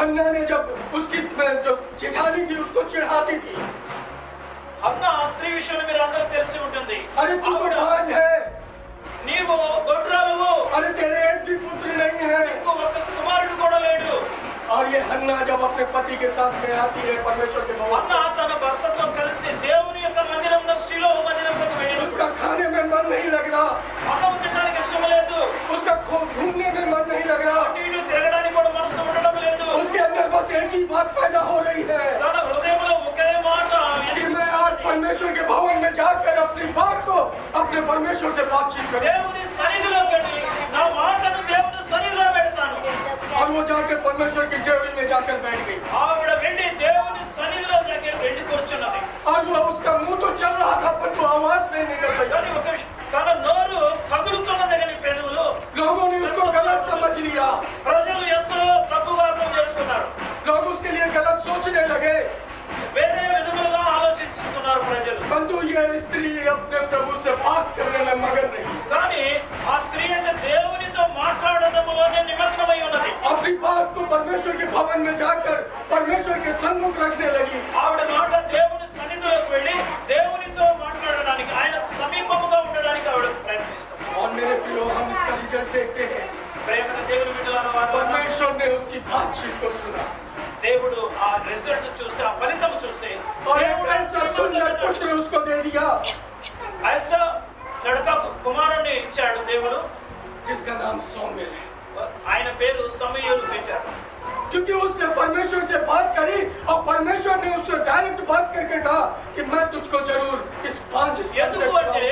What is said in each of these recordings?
हन्ना ने जब उसकी जो जेठानी थी उसको चिढ़ाती थी, హన్నా స్త్రీ విషయంలో మీరు అందరూ తెలిసి ఉంటుంది. अरे तू तो बांझ है, నీవు గొడ్రాలువు, अरे तेरे एक भी पुत्र नहीं है। నీకు ఒక కుమారుడు కూడా లేడు. और ये हन्ना जब अपने पति के साथ में आती है परमेश्वर के भवन, హన్నా తన భర్తతో కలిసి దేవుని యొక్క మందిరంలో షిలో మందిరంలోకి వెళ్ళి उसका खाने में मन नहीं लग रहा, అన్నం తినడానికి ఇష్టం లేదు, उसका घूमने में मन नहीं लग रहा, అటు ఇటు తిరగడానికి కూడా మనసు ఉండడం లేదు. उसके अंदर बस एक ही बात पैदा हो रही है తన హృదయంలో ఒకే మాట, कि मैं आज परमेश्वर के भवन में जाकर अपनी बात को अपने परमेश्वर से बातचीत करूं। దేవుని సన్నిధిలోకి వెళ్ళి నా మాటను దేవుని సన్నిధిలో పెడతాను. और वो जाकर परमेश्वर की डेवरी में जाकर बैठ गई, ఆవిడ వెళ్ళి దేవుని సన్నిధిలో వెళ్ళి కూర్చున్నది. और वो उसका मुंह तो चल रहा था पर तो आवाज नहीं निकल रही। కానీ తన నోరు కదులుతున్నది కానీ పెదవులు, लोगों ने उसको गलत समझ लिया, ప్రజలు ఎంతో తప్పుగా అర్థం చేసుకున్నారు. लोग उसके लिए गलत सोचने लगे, వేరే విధములుగా ఆలోచించుకున్నారు ప్రజలు. परंतु ये स्त्री अपने प्रभु से बात करने में मगन नहीं, కానీ ఆ స్త్రీ అయితే దేవునితో మాట్లాడడంలోనే నిమగ్నమై ఉన్నది. अपनी बात को परमेश्वर के भवन में जाकर परमेश्वर के सन्मुख रखने लगी। ఆవిడ మాట దేవుని సన్నిధిలోకి వెళ్ళి దేవునితో మాట్లాడడానికి, ఆయన సమీపముగా ఉండడానికి ఆవిడ ప్రయత్నిస్తుంది. और मेरे प्रियो, हम इसका रिजल्ट देखते हैं, ప్రేమన దేవుని బిడ్డలారా, परमेश्वर ने उसकी बातचीत को सुना దేవుడు ఆ రిజల్ట్ చూస్తే, ఆ ఫలితం చూస్తే, और एक ऐसा सुंदर पुत्र उसको दे दिया ఐసా లడకా కుమారుని ఇచ్చాడు దేవుడు, जिसका नाम सौम्य है, ఆయన పేరు సమూయేలు పెట్టారు. क्योंकि उसने परमेश्वर से बात करी और परमेश्वर ने उससे डायरेक्ट बात करके कहा कि मैं तुझको जरूर इस 5 ఎందుకు అంటే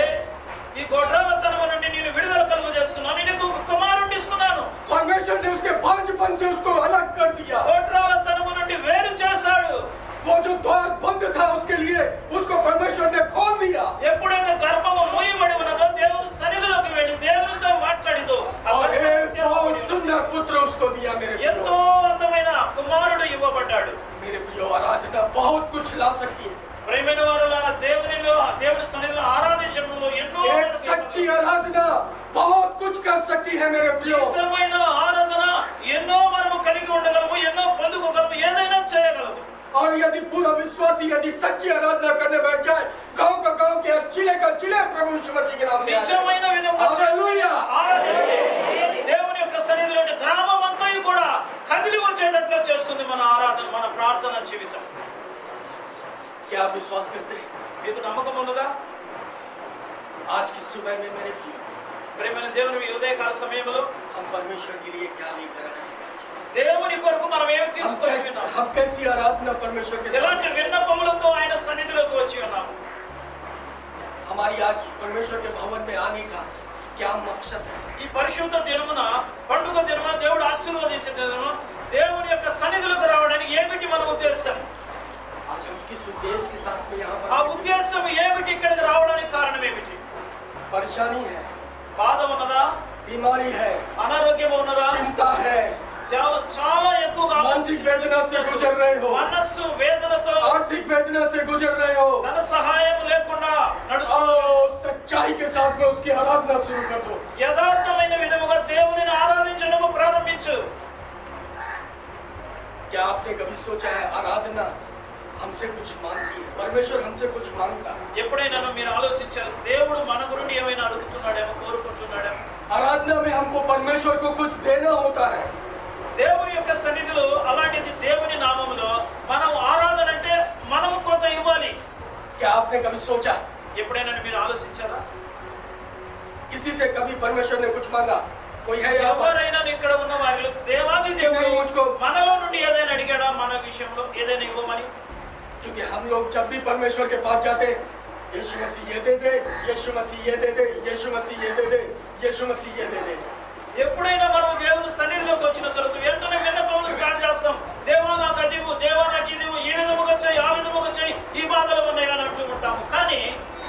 ఈ గొడ్రాలతనం నుండి నేను విడుదల కలుగు చేస్తున్నాను, నీకు ఒక కుమారుణ్ణి ఇస్తున్నాను. परमेश्वर ने उसके 5 से उसको अलग कर दिया, గొడ్రాలతనం నుండి వేరు చేశాడు. वो जो द्वार बंद था उसके लिए उसको परमेश्वर ने खोल दिया, ఎప్పుడైతే గర్భము మూయబడి ఉన్నదో దేవుని సన్నిధిలోకి వెళ్ళి దేవునితో మాట్లాడిందో और एक बहुत सुंदर पुत्र उसको दिया। ఎంతో అందమైన కుమారుడు ఇవ్వబడ్డాడు. मेरे प्रियो, आराधना बहुत कुछ ला सकती है, ప్రేమైన వారులారా, దేవుని సన్నిధిలో ఆరాధించడంలో ఎన్నో एक सच्ची आराधना बहुत कुछ कर सकती है मेरे प्रियो। నిజమైన ఆరాధన ఎన్నో మనము కలిగి ఉండగలము, ఎన్నో పొందుకోగలము, ఏదైనా చేయగలము. और यदि पूरा विश्वासी यदि सच्ची आराधना करने बैठ जाए, गांव का गांव के चिले का चिले प्रभु यीशु मसीह के नाम में నిజమైన విధంగా हालेलुया। ఆరాధిస్తే దేవుని యొక్క సన్నిధిలో గ్రామం అంతా కూడా కదిలి వచ్చేటట్లు చేస్తుంది మన ఆరాధన, మన ప్రార్థన జీవితం. क्या आप विश्वास करते हैं? మీకు నమ్మకం ఉన్నదా? आज की सुबह में मेरे प्रियो, ప్రేమైన దేవుని ఉదయకాల సమయంలో हम परमेश्वर के लिए क्या लेकर आए हैं? దేవుని కొరకు మనం ఏమి తీసుకొచ్చి ఉన్నాం? हम कैसी आराधना परमेश्वर के ఎలాంటి साथ? విన్నపములతో ఆయన సన్నిధిలోకి వచ్చి ఉన్నాము? हमारी आज परमेश्वर के भवन में आने का क्या मकसद है? ఈ పరిశుద్ధ దినమున, పండుగ దినమున, దేవుడు ఆశీర్వదించే దినమున దేవుని యొక్క సన్నిధిలోకి రావడానికి ఏమిటి మన ఉద్దేశం? आज हम किस उद्देश्य के साथ में यहाँ ఆ पर? ఉద్దేశం ఏమిటి? ఇక్కడికి రావడానికి కారణం ఏమిటి? परेशानी है, బాధ ఉన్నదా? बीमारी है, అనారోగ్యం ఉన్నదా? चिंता है, చాలా ఎక్కువగా मानसिक वेदना से गुजर रहे हो, మనస్సు వేదనతో, आर्थिक वेदना से गुजर रहे हो, ధన సహాయం లేకుండా నడుస్తూ आओ सच्चाई के साथ में उसकी आराधना शुरू कर दो। యథార్థమైన విధముగా దేవునిని ఆరాధించడము ప్రారంభించు. क्या आपने कभी सोचा है आराधना हमसे कुछ मांगती है? परमेश्वर हमसे कुछ मांगता है। ఎప్పుడైనా మీరు ఆలోచించారు, దేవుడు మన గురించి ఏమైనా అడుగుతున్నాడేమో, కోరుకుంటున్నాడేమో? आराधना में हमको परमेश्वर को कुछ देना होता है। దేవుని యొక్క సన్నిధిలో అలాంటిది, దేవుని నామములో మనం ఆరాధన అంటే మనము కొంత ఇవ్వాలి. क्या आपने कभी सोचा ఎప్పుడైనా మీరు ఆలోచించారా? किसी से कभी परमेश्वर ने कुछ मांगा? कोई है यहाँ पर? ఎవరైనా ఇక్కడ ఉన్న వారిలో దేవాది దేవుడు मुझको, మనలో నుండి ఏదైనా అడిగాడా? మన విషయంలో ఏదైనా ఇవ్వమని? क्योंकि हम लोग जब भी परमेश्वर के पास जाते, यीशु मसीह ये दे दे, यीशु मसीह ये दे दे, यीशु मसीह ये दे दे, यीशु मसीह ये दे दे। ఎప్పుడైనా మనం దేవుని సన్నిధిలోకి వచ్చిన తర్వాత వెంటనే విన్నపములు స్టార్ట్ చేస్తాం. దేవా నాకు అది ఇవ్వు, దేవా నాకు ఇది ఇవ్వు, ఈ విధముగా చేయి, ఆ విధముగా చేయి, ఈ బాధలు ఉన్నాయి అని అంటూ ఉంటాము. కానీ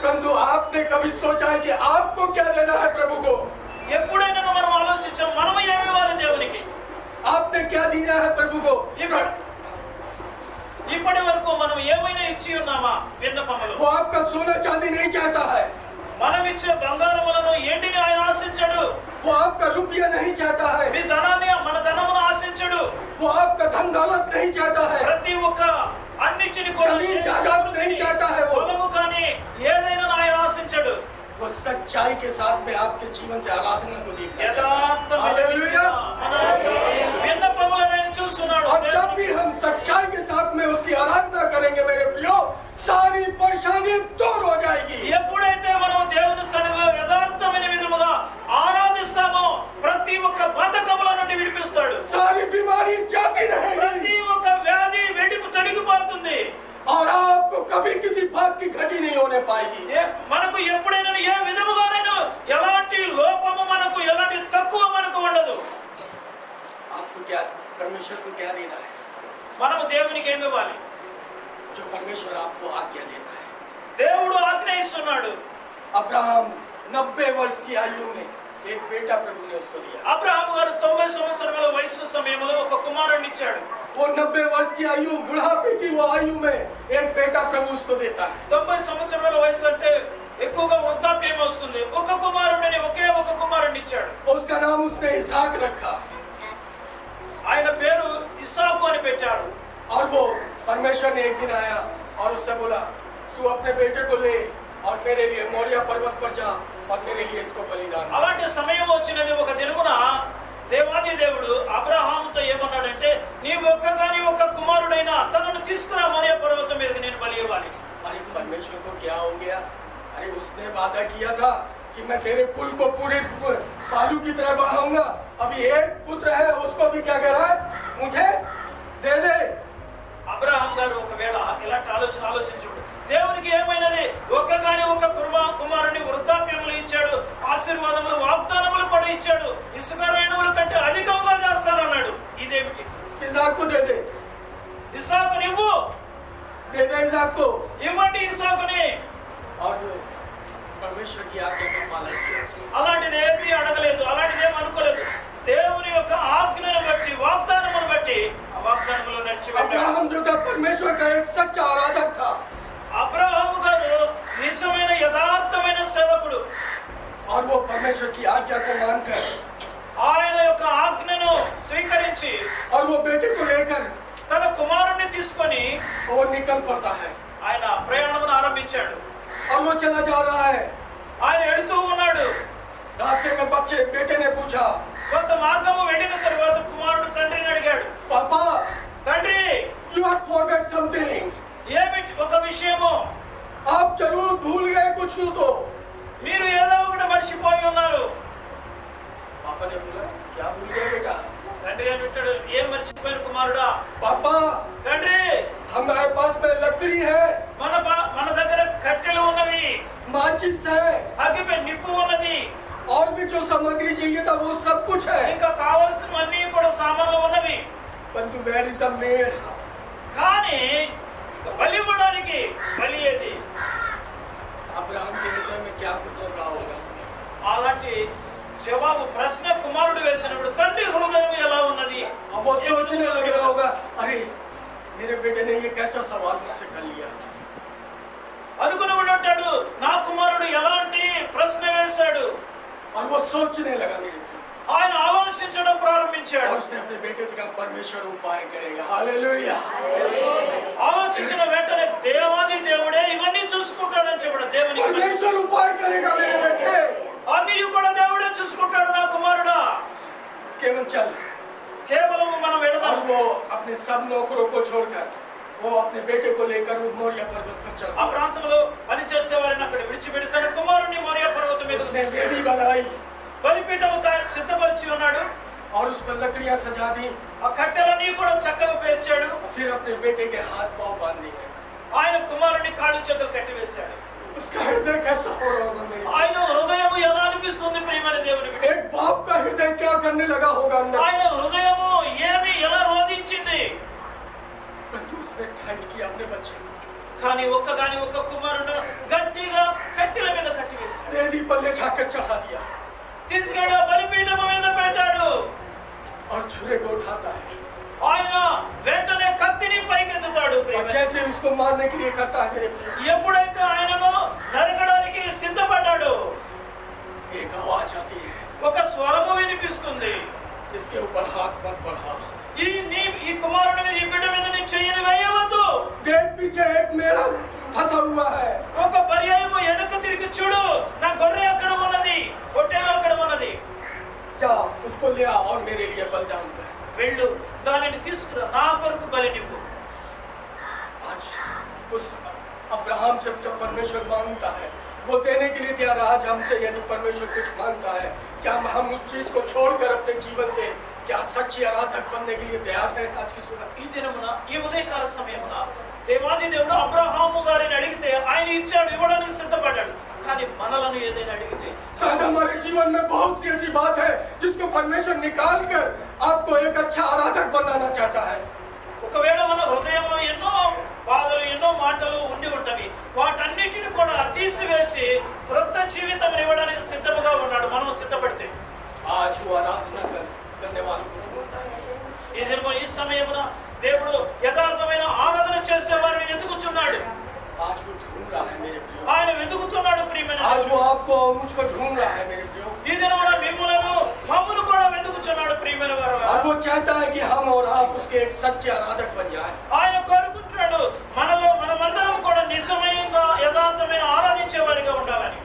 परंतु आपने कभी सोचा है कि आपको क्या देना है प्रभु को? ఎప్పుడైనా మనం ఆలోచించాం, మనం ఏమి ఇవ్వాలి దేవునికి? आपने क्या दिया है प्रभु को? ఇప్పటి వరకు మనం ఏమైనా ఇచ్చి ఉన్నామా? విన్నపములు. वो आपका सोना चांदी नहीं चाहता है, మనం ఇచ్చే బంగారములను ఎండిని ఆయన ఆశించడు. वो आपका रुपया नहीं चाहता है, మీ ధనాన్ని, మన ధనమును ఆశించడు. वो आपका धन दौलत కూడా जमीन जायदाद नहीं चाहता है वो పొలము కానీ ఏదైనా ఆయన ఆశించడు. वो सच्चाई के साथ में आपके जीवन से आराधना को देखना चाहता యథార్థమైన हालेलुया। మన విన్నపములను ఆయన చూస్తున్నాడు. और जब भी हम सच्चाई के साथ में उसकी आराधना करेंगे मेरे प्रियो, सारी परेशानी दूर हो जाएगी। ఎప్పుడైతే మనం దేవుని సన్నిధిలో యథార్థమైన విధముగా ఆరాధిస్తామో ప్రతి ఒక్క బంధకముల నుండి విడిపిస్తాడు. सारी बीमारी जाती रहेगी ప్రతి ఒక్క వ్యాధి వెడిపు తొలగిపోతుంది. और आपको कभी किसी बात की घटी नहीं होने पाएगी। మనకు ఎప్పుడైనా ఏ విధముగానైనా ఎలాంటి లోపము మనకు ఎలాంటి తక్కువ మనకు ఉండదు. आपको क्या परमेश्वर को क्या देना है? మనము దేవునికి ఏమి ఇవ్వాలి? जो परमेश्वर आपको आज्ञा देता है। దేవుడు ఆజ్ఞ ఇస్తున్నాడు. अब्राहम 90 वर्ष की आयु में एक बेटा प्रभु ने उसको दिया। అబ్రహాము గారు 90 సంవత్సరముల వయసు సమయంలో ఒక కుమారుడిని ఇచ్చాడు. वो 90 वर्ष की आयु, बुढ़ापे की वो आयु में एक बेटा प्रभु उसको देता है। 90 సంవత్సరాల వయసు అంటే ఎక్కువగా వృద్ధాప్యం వస్తుంది. ఒక కుమారుడిని ఒకే ఒక కుమారుడిని ఇచ్చాడు. उसका नाम उसने इसहाक रखा ఆయన పేరు ఇస్సాకు అని పెట్టారు. और वो परमेश्वर ने एक दिन आया और उससे बोला, तू अपने बेटे को ले और मेरे लिए मोरिया पर्वत पर जा और मेरे लिए इसको बलिदान कर। అలాంటి సమయం వచ్చినది. ఒక దినమున దేవాది దేవుడు అబ్రహాముతో ఏమన్నాడంటే, నీవు ఒక్కగాని ఒక్క కుమారుడైన తనను తీసుకురా మోరియా పర్వతం మీదకి నేను బలి ఇవ్వాలి. अरे परमेश्वर को क्या हो गया? अरे उसने वादा किया था कि मैं तेरे कुल को पूरे बालू की तरह बढ़ाऊंगा। अभी एक पुत्र है, उसको भी क्या कह रहा है? मुझे दे दे। అబ్రహాం గారు ఒకవేళ ఇలాంటి ఆలోచించుడు, దేవునికి ఏమైనది? ఒక్కగాని ఒక్క కుమారుని వృద్ధాప్యములు ఇచ్చాడు, ఆశీర్వాదములు వాగ్దానములు కూడా ఇచ్చాడు, ఇసుక రేణువుల కంటే అధికంగా చేస్తానన్నాడు. ఇదేమిటి? इसहाक को दे दे, ఇస్సాకుని ఇవ్వు, दे दे इसहाक को। ఇవ్వండి ఇస్సాకుని. और वो परमेश्वर की आज्ञा का पालन किया। అలాంటిది ఏమీ అడగలేదు, అలాంటిది ఏమి అనుకోలేదు. దేవుని యొక్క ఆజ్ఞను బట్టి, వాగ్దానమును బట్టి ఆ వాగ్దానములో నడిచిపోయాడు. अब्राहम जो था परमेश्वर का एक सच्चा आराधक था। అబ్రహాము గారు నిజమైన యథార్థమైన సేవకుడు. और वो परमेश्वर की आज्ञा को मानकर ఆయన యొక్క ఆజ్ఞను స్వీకరించి और वो बेटे को लेकर తన కుమారుణ్ణి తీసుకొని वो निकल पड़ता है ఆయన ప్రయాణమును ఆరంభించాడు. और वो चला जा रहा है। ఆయన వెళుతూ ఉన్నాడు. रास्ते में बेटे ने पूछा, కొంత మార్గము వెళ్ళిన తరువాత కుమారుడు తండ్రిని అడిగాడు, पापा తండ్రి यू हैव फॉरगॉट समथिंग। ఏమిటి? ఒక విషయము आप जरूर भूल गए कुछ तो। మీరు ఏదో ఒకటి మర్చిపోయి ఉన్నారు. पापा ने बोला, क्या भूल गए बेटा? తండ్రి అంటాడు, ఏం మర్చిపోయిన కుమారుడా? पापा తండ్రి हमारे पास में लकड़ी है, మన దగ్గర కట్టెలు ఉన్నవి, माचिस है, అగ్గిపై నిప్పు ఉన్నది, और भी जो सामग्री चाहिए था वो सब कुछ है, ఇంకా కావలసినవన్నీ కూడా సామాన్లు ఉన్నవి. परंतु वेयर इज द मेड? కానీ బలి ఇవ్వడానికి బలి ఏది? अब्राहम के हृदय में क्या गुजर रहा होगा? అలాంటి జవాబు ప్రశ్న కుమారుడు వేసినప్పుడు తండ్రి హృదయం ఎలా ఉన్నది? अब वो सोचने लग रहा होगा, अरे मेरे बेटे ने ये कैसा सवाल मुझसे कर लिया। అనుకుని ఉంటాడు, నా కుమారుడు ఎలాంటి ప్రశ్న వేశాడు. और वो सोचने लगा मेरे को। ఆయన ఆలోచించడం ప్రారంభించాడు. और उसने अपने बेटे से कहा, परमेश्वर उपाय करेगा। हालेलुया। ఆలోచించిన వెంటనే దేవాది దేవుడే ఇవన్నీ చూసుకుంటాడని చెప్పాడు. దేవునికి परमेश्वर उपाय करेगा मेरे बेटे, అన్ని కూడా దేవుడే చూసుకుంటాడు నా కుమారుడా. केवल चल। కేవలం మనం और వెళదాం. वो अपने सब नौकरों को छोड़कर वो अपने बेटे को लेकर वो मोरिया पर्वत पर चल ఆ पड़ा। ప్రాంతంలో పనిచేసే వారిని అక్కడ విడిచిపెట్టి తన కుమారుని మోరియా పర్వతం మీద उसने वेदी बनाई బలిపీఠం సిద్ధపరిచి ఉన్నాడు. और उस पर लकड़ियां सजा दी, ఆ కట్టెలన్నీ కూడా చక్కగా పేర్చాడు. फिर अपने बेटे के हाथ पांव बांध दिए। ఆయన కుమారుని కాళ్ళు చేతులు కట్టివేశాడు. उसका हृदय कैसा हो रहा होगा मेरे? ఆయన హృదయం ఎలా అనిపిస్తుంది ప్రియమైన దేవుని బిడ్డ? एक बाप का हृदय क्या करने लगा होगा अंदर? ఆయన హృదయము ఏమి ఎలా రోధించింది? परंतु उसने टाइट किया अपने बच्चे को, కానీ ఒక్క కుమారుడు గట్టిగా కట్టెల మీద కట్టివేశాడు. वेदी पर ले जाकर चढ़ा दिया తీసుకెళ్ళి బలిపీఠం మీద పెట్టాడు. और छुरे को उठाता है ఆయన వెంటనే కత్తిని పైకెత్తుతాడు. और जैसे उसको मारने के लिए करता है मेरे प्रिय, ఎప్పుడైతే ఆయనను నరకడానికి సిద్ధపడ్డాడు, एक आवाज आती है, ఒక స్వరము వినిపిస్తుంది, इसके ऊपर हाथ मत बढ़ा। ఈ కుమారుడి మీద, ఈ బిడ్డ మీద నీ చెయ్యిని వేయవద్దు. देख पीछे एक मेरे लिए बलिदान कर। వెళ్ళు దానిని తీసుకురా నా కొరకు బలినివ్వు. आज उस अब्राहम से जब परमेश्वर मांगता है वो देने के लिए तैयार। आज हमसे यदि परमेश्वर कुछ मांगता है, क्या हम उस चीज को छोड़कर अपने जीवन से क्या सच्ची आराधक बनने के लिए तैयार है? आज की सुबह ఈ దినమున ఈ ఉదయకాల సమయమున దేవాది దేవుడు అబ్రహాము గారిని అడిగితే ఆయన ఇచ్చాడు, ఇవ్వడానికి సిద్ధపడ్డాడు. కానీ మనలను ఏదైనా అడిగితే शायद हमारे जीवन में बहुत सी ऐसी बात है जिसको परमेश्वर निकाल कर आपको एक अच्छा आराधक बनाना चाहता है। ఒకవేళ మన హృదయంలో ఎన్నో బాధలు ఎన్నో మాటలు ఉండి ఉంటవి, వాటన్నిటిని కూడా తీసివేసి క్రొత్త జీవితం ఇవ్వడానికి సిద్ధముగా ఉన్నాడు మనం సిద్ధపడితే. आज वो आराधना करने वालों को बोलता है, ఈ దినము ఈ సమయమున దేవుడు యథార్థమైన ఆరాధన చేసే వారిని వెతుకుచున్నాడు. आज वो ढूंढ रहा है मेरे प्रियो। ఆయన వెతుకుతున్నాడు ప్రియమైన. आज वो आपको और मुझको ढूंढ रहा है मेरे प्रियो। ఈ దినమున మిమ్ములను మమ్మును కూడా వెతుకుచున్నాడు ప్రియమైన వారు. और वो चाहता है कि हम और आप उसके एक सच्चे आराधक बन जाए। ఆయన కోరుకుంటున్నాడు మనమందరం కూడా నిజమైన యథార్థమైన ఆరాధించే వారిగా ఉండాలని.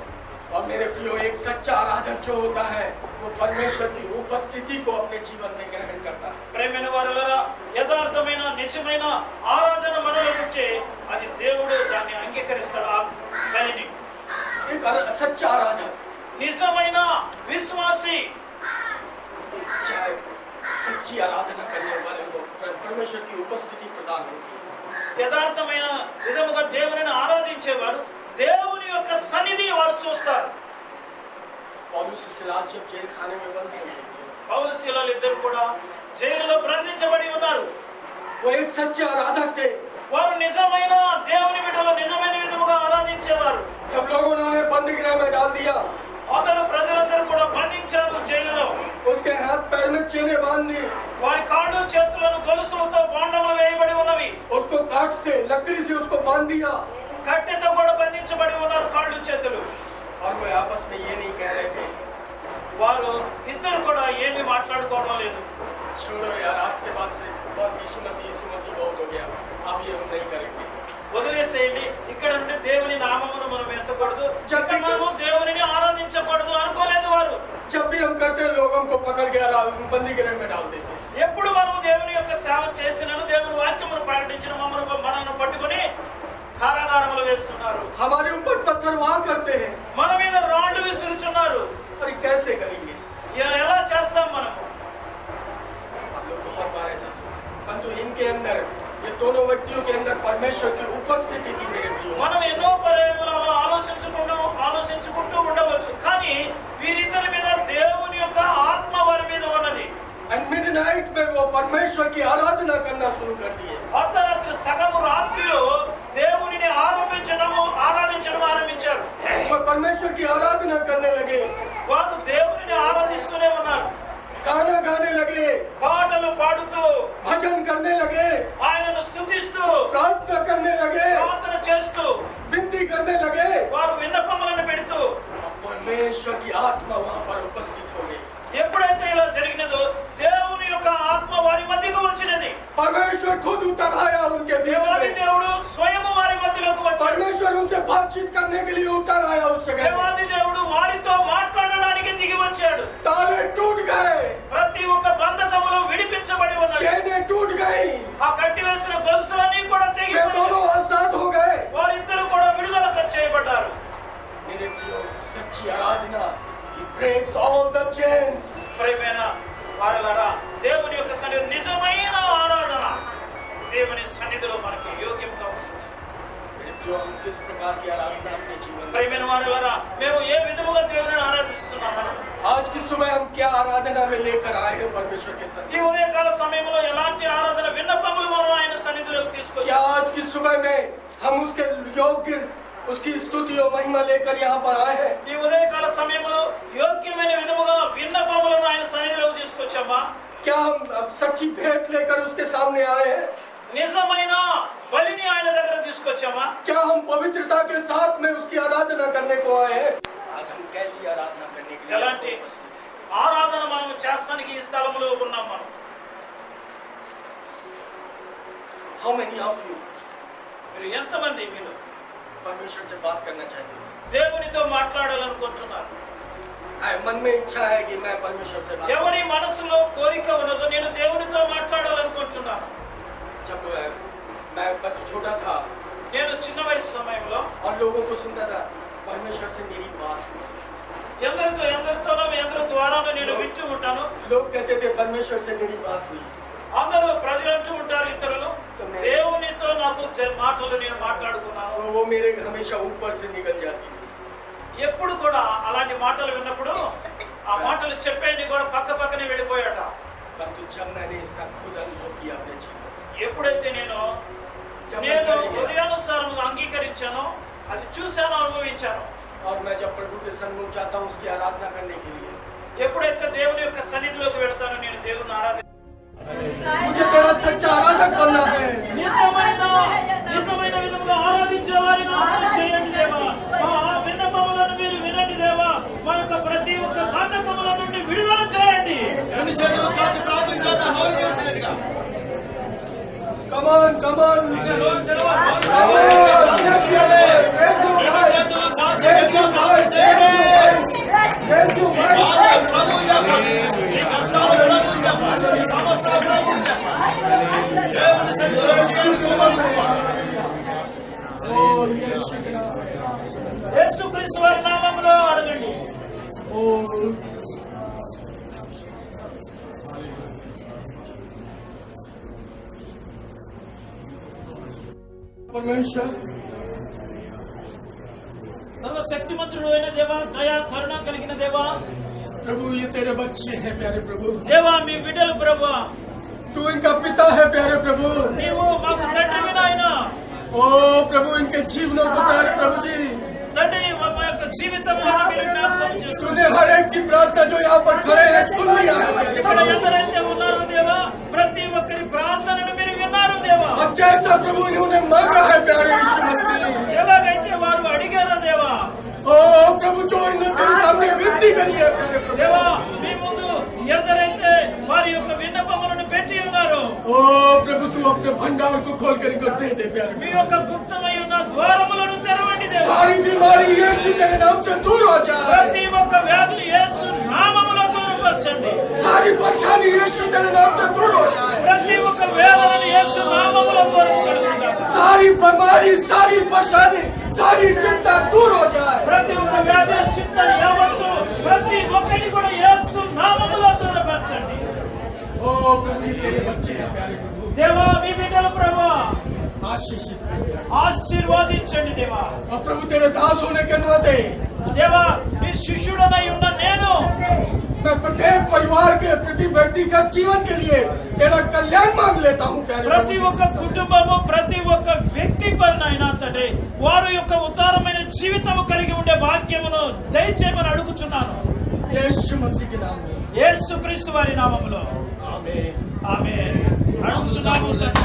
और मेरे प्रियो एक सच्चा आराधक जो होता है वो परमेश्वर की उपस्थिति को अपने जीवन में ग्रहण करता है। ప్రేమైన వారలారా, యథార్థమైన నిజమైన ఆరాధన మనలో ఉంటే అది దేవుడు దాన్ని అంగీకరిస్తాడు. ఆ పనిని एक सच्चा आराधक, నిజమైన విశ్వాసి सच्ची आराधना करने वाले को परमेश्वर की उपस्थिति प्रदान होती है। యథార్థమైన విధముగా దేవునిని ఆరాధించేవారు దేవుని యొక్క సన్నిధి వారు చూస్తారు. पौलुस सिलास जब जेल खाने में बंद थे, పౌలు శీలలు ఇద్దరు కూడా జైలులో బంధించబడి ఉన్నారు. वो एक सच्चे आराधक थे। వారు నిజమైన దేవుని బిడ్డలు నిజమైన విధముగా ఆరాధించేవారు. जब लोगों ने उन्हें बंदीगृह में डाल दिया, అతను ప్రజలందరూ కూడా బంధించారు జైలులో. उसके हाथ पैर में चेने बांध दी, వారి కాళ్ళు చేతులను గొలుసులతో బాండములు వేయబడి ఉన్నవి. उसको काठ से लकड़ी से उसको बांध दिया। కట్టెతో కూడా బంధించబడి ఉన్నారు కాళ్ళు చేతులు. और वो आपस में ये नहीं कह रहे थे, వారు ఇద్దరు కూడా ఏమీ మాట్లాడుకోవడం లేదు. छोड़ो यार, आज के बाद से बस यीशु मसीह बहुत हो गया, अब ये हम नहीं करेंगे। వదిలేసేయండి, ఇక్కడ నుండి దేవుని నామమును మనం ఎత్తకూడదు, జగత్తు మనము దేవునిని ఆరాధించకూడదు అనుకోలేదు వారు. जब भी हम करते हैं लोगों को पकड़ के बंदीगृह में डाल देते हैं। ఎప్పుడు మనము దేవుని యొక్క సేవ చేసినను దేవుని వాక్యమును ప్రకటించిన మనల్ని పట్టుకొని కారాగారములు వేస్తున్నారు. हमारे ऊपर पत्थर वहां करते हैं, మన మీద రాళ్ళు విసురుచున్నారు. अरे कैसे करेंगे? ఎలా చేస్తాం మనము? हम लोग बहुत बार ऐसा सुना, परंतु इनके अंदर ये दोनों व्यक्तियों के अंदर परमेश्वर की उपस्थिति की मेरे प्रियो। మనం ఎన్నో పర్యాయములు అలా ఆలోచించుకుంటూ ఉండవచ్చు, కానీ వీరిద్దరి మీద దేవుని యొక్క ఆత్మ వారి మీద ఉన్నది. एंड मिडनाइट में वो परमेश्वर की आराधना करना शुरू कर दिए। అర్ధరాత్రి సగము రాత్రిలో దేవునిని ఆరాధించడం ఆరంభించారు. वो परमेश्वर की आराधना करने लगे, వారు దేవునిని ఆరాధిస్తూనే ఉన్నారు. गाना गाने लगे, పాటలు పాడుతూ भजन करने लगे, ఆయనను స్తుతిస్తూ प्रार्थना करने लगे, ప్రార్థన చేస్తూ विनती करने लगे। వారు విన్నపములను పెడుతూ परमेश्वर की आत्मा वहां पर उपस्थित हो गई। ఎప్పుడైతే ఇలా జరిగినదో దేవుని యొక్క ఆత్మ వారి మధ్యకు వచ్చినది. परमेश्वर खुद उतर आया उनके बीच దేవాది में। దేవుడు స్వయం వారి మధ్యలోకి వచ్చాడు. परमेश्वर उनसे बातचीत करने के लिए उतर आया उस जगह। దేవాది దేవుడు వారితో మాట్లాడడానికి దిగి వచ్చాడు. ताले टूट गए, ప్రతి ఒక్క బంధకములు విడిపించబడి ఉన్నవి. चेनें टूट गई, ఆ కట్టివేసిన గొలుసులన్నీ కూడా वे తెగిపోయాయి. दोनों आजाद हो गए। వారిద్దరూ కూడా విడుదల చేయబడ్డారు. मेरे प्रियो, सच्ची आराधना it breaks all the chains। ప్రియమైన వారలారా, దేవుని యొక్క సన్నిధి నిజమైన ఆరాధన దేవుని సన్నిధిలో మనకి యోగ్యంగా ఉంది. मेरे प्रियो, हम किस प्रकार की आराधना अपने जीवन में, ప్రియమైన వారలారా, మేము ఏ విధముగా దేవుని ఆరాధిస్తున్నాం? మనం आज की सुबह हम क्या आराधना में लेकर आए हैं परमेश्वर के साथ? ఈ ఉదయకాల సమయంలో ఎలాంటి ఆరాధన విన్నపములు మనం ఆయన సన్నిధిలోకి क्या తీసుకొచ్చాం? आज की सुबह में हम उसके योग्य उसकी स्तुति और महिमा लेकर यहाँ पर आए हैं? ఈ ఉదయకాల సమయంలో యోగ్యమైన విధముగా విన్నపములను ఆయన సన్నిధిలోకి తీసుకొచ్చామా? क्या हम सच्ची भेंट लेकर उसके सामने आए हैं? నిజమైన బలిని ఆయన దగ్గర తీసుకొచ్చామా? क्या हम पवित्रता के साथ में उसकी आराधना करने को आए हैं? आज हम कैसी आराधना करने के लिए ఎలాంటి उपस्थित हैं? ఆరాధన మనం చేస్తానికి ఈ స్థలంలో ఉన్నాం మనం? How many of you మీరు ఎంతమంది మీరు परमेश्वर से बात करना चाहते हो? దేవునితో మాట్లాడాలనుకుంటున్నారు? मन में इच्छा है कि मैं परमेश्वर से बात ఎవరి మనసులో కోరిక ఉన్నదో నేను దేవునితో మాట్లాడాలనుకుంటున్నాను. जब मैं छोटा था నేను చిన్న వయసు సమయంలో और लोगों को सुनता था परमेश्वर से मेरी बात हुई। ఎందరి ద్వారానో నేను వింటూ ఉంటాను. लोग कहते थे परमेश्वर से मेरी बात हुई। అందరూ ప్రజలు అంటూ ఉంటారు ఇతరులు, దేవునితో నాకు మాటలు నేను మాట్లాడుకున్నాను. वो मेरे हमेशा ऊपर से निकल जाती थी। ఎప్పుడు కూడా అలాంటి మాటలు విన్నప్పుడు ఆ మాటలు చెప్పేది కూడా పక్క పక్కనే వెళ్ళిపోయాట. परंतु जब मैंने इसका खुद अनुभव किया अपने जीवन ఎప్పుడైతే నేను హృదయానుసారంగా అంగీకరించానో అది చూశాను, అనుభవించాను. और मैं जब प्रभु के सन्मुख जाता हूँ उसकी आराधना करने के लिए, ఎప్పుడైతే దేవుని యొక్క సన్నిధిలోకి వెళ్తానో నేను దేవుని ఆరాధన मुझे तेरा सच्चा आराधक बनना है। నిజమైన విధంగా ఆరాధించే వారిని నాకు చేయండి దేవా. మా విన్నపములను మీరు వినండి దేవా. మా యొక్క ప్రతి ఒక్క బంధకముల నుండి విడుదల చేయండి. कमान कमान యేసుక్రీస్తు వారి నామములో అడగండి. परमेश्वर సర్వశక్తిమంతుడు అయిన దేవా, దయా కరుణ కలిగిన దేవా, प्रभु ये तेरे बच्चे हैं प्यारे प्रभु। దేవా మీ బిడ్డలు ప్రభువా, तू इनका पिता है प्यारे प्रभु। నీవు మాకు తండ్రివి నాయన. ओ प्रभु इनके जीवनों को प्यारे प्रभु जी తండ్రి మా యొక్క జీవితంలో మీరు జ్ఞాపకం చేసుకోండి. सुने हर एक की प्रार्थना जो यहाँ पर खड़े हैं सुन लिया है। ఇక్కడ ఎందరైతే ఉన్నారో దేవా, ప్రతి ఒక్కరి ప్రార్థనను మీరు విన్నారు దేవా. अब जैसा प्रभु इन्होंने मांगा है प्यारे यीशु मसीह, ఎలాగైతే వారు అడిగారో దేవా, ओ प्रभु जो इन्होंने तेरे सामने विनती करी है प्यारे प्रभु, దేవా మీ ముందు ఎందరైతే వారి యొక్క విన్నపములను పెట్టి ఉన్నారో, ओ प्रभु तू अपने भंडार को खोल कर इनको दे दे प्यारे మీ प्रभु। యొక్క గుప్తమై ఉన్న ద్వారములను తెరవండి దేవా. सारी बीमारी यीशु तेरे नाम से दूर हो जाए। ప్రతి ఒక్క వ్యాధిని యేసు నామములో దూరపరచండి. सारी परेशानी यीशु तेरे नाम से दूर हो जाए। ప్రతి ఒక్క వేదనను యేసు నామములో దూరం కలుగుగాక. सारी बीमारी सारी परेशानी सारी चिंता दूर हो जाए। ప్రతి ఒక్క వ్యాధి చింతన యావత్తు ప్రతి ఒక్కటి కూడా యేసు నామములో దూరపరచండి. ओ प्रभु ये तेरे बच्चे हैं प्यारे प्रभु, దేవా మీ బిడ్డలు ప్రభువా आशीषित कर प्यारे। ఆశీర్వాదించండి దేవా. और प्रभु तेरे दास होने के नाते దేవా మీ శిష్యుడనై ఉన్న నేను मैं प्रत्येक परिवार के प्रति व्यक्तिगत जीवन के लिए तेरा कल्याण मांग लेता हूँ प्यारे ప్రతి प्रभु। ఒక్క కుటుంబము ప్రతి ఒక్క వ్యక్తి పైన తండ్రి వారి యొక్క ఉదారమైన జీవితము కలిగి ఉండే భాగ్యమును దయచేయమని అడుగుచున్నాను यीशु मसीह के नाम में యేసుక్రీస్తు వారి నామములో आमीन। ఆమేన్. అడుగుచున్నాము తండ్రి.